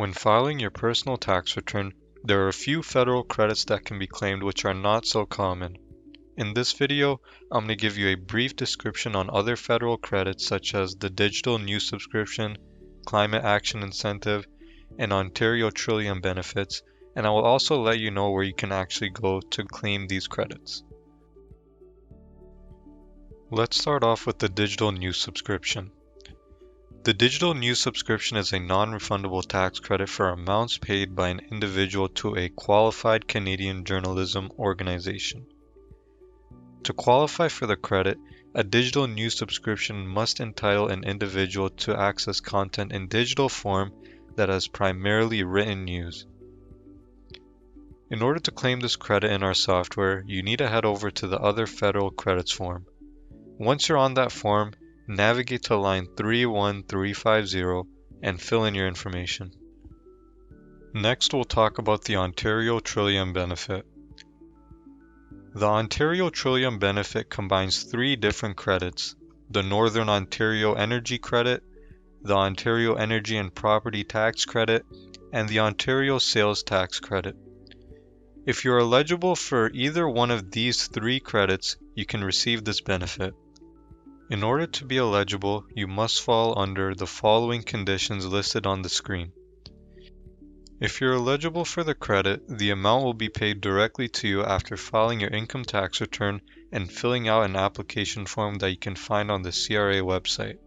When filing your personal tax return, there are a few federal credits that can be claimed which are not so common. In this video, I'm going to give you a brief description on other federal credits such as the Digital News Subscription, Climate Action Incentive, and Ontario Trillium benefits, and I will also let you know where you can actually go to claim these credits. Let's start off with the Digital News Subscription. The Digital News Subscription is a non-refundable tax credit for amounts paid by an individual to a qualified Canadian journalism organization. To qualify for the credit, a digital news subscription must entitle an individual to access content in digital form that has primarily written news. In order to claim this credit in our software, you need to head over to the Other Federal Credits form. Once you're on that form, navigate to line 31350 and fill in your information. Next, we'll talk about the Ontario Trillium benefit. The Ontario Trillium benefit combines three different credits: the Northern Ontario Energy Credit, the Ontario Energy and Property Tax Credit, and the Ontario Sales Tax Credit. If you're eligible for either one of these three credits, you can receive this benefit. In order to be eligible, you must fall under the following conditions listed on the screen. If you're eligible for the credit, the amount will be paid directly to you after filing your income tax return and filling out an application form that you can find on the CRA website.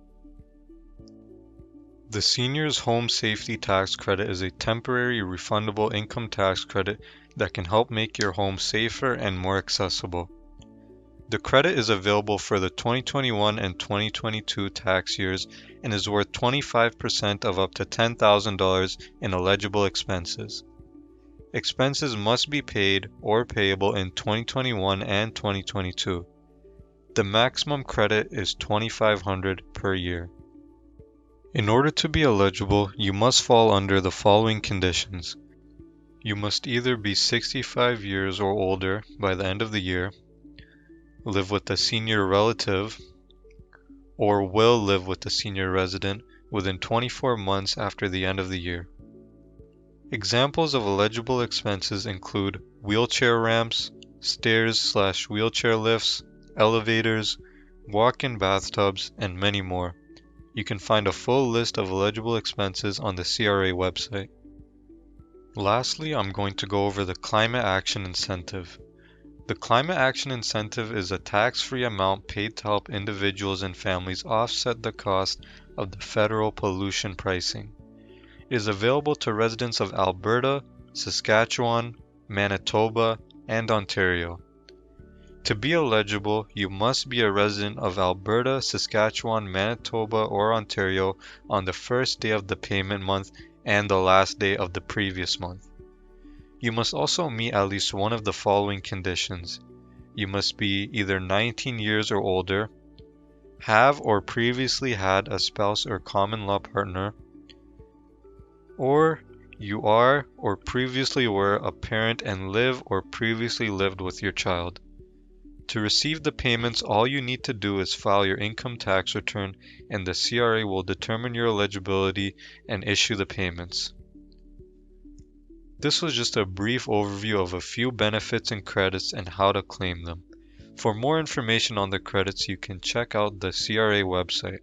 The Seniors Home Safety Tax Credit is a temporary refundable income tax credit that can help make your home safer and more accessible. The credit is available for the 2021 and 2022 tax years and is worth 25% of up to $10,000 in eligible expenses. Expenses must be paid or payable in 2021 and 2022. The maximum credit is $2,500 per year. In order to be eligible, you must fall under the following conditions. You must either be 65 years or older by the end of the year, live with a senior relative, or will live with a senior resident within 24 months after the end of the year. Examples of eligible expenses include wheelchair ramps, stairs/wheelchair lifts, elevators, walk-in bathtubs, and many more. You can find a full list of eligible expenses on the CRA website. Lastly, I'm going to go over the Climate Action Incentive. The Climate Action Incentive is a tax-free amount paid to help individuals and families offset the cost of the federal pollution pricing. It is available to residents of Alberta, Saskatchewan, Manitoba, and Ontario. To be eligible, you must be a resident of Alberta, Saskatchewan, Manitoba, or Ontario on the first day of the payment month and the last day of the previous month. You must also meet at least one of the following conditions. You must be either 19 years or older, have or previously had a spouse or common law partner, or you are or previously were a parent and live or previously lived with your child. To receive the payments, all you need to do is file your income tax return and the CRA will determine your eligibility and issue the payments. This was just a brief overview of a few benefits and credits and how to claim them. For more information on the credits, you can check out the CRA website.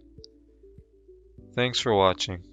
Thanks for watching.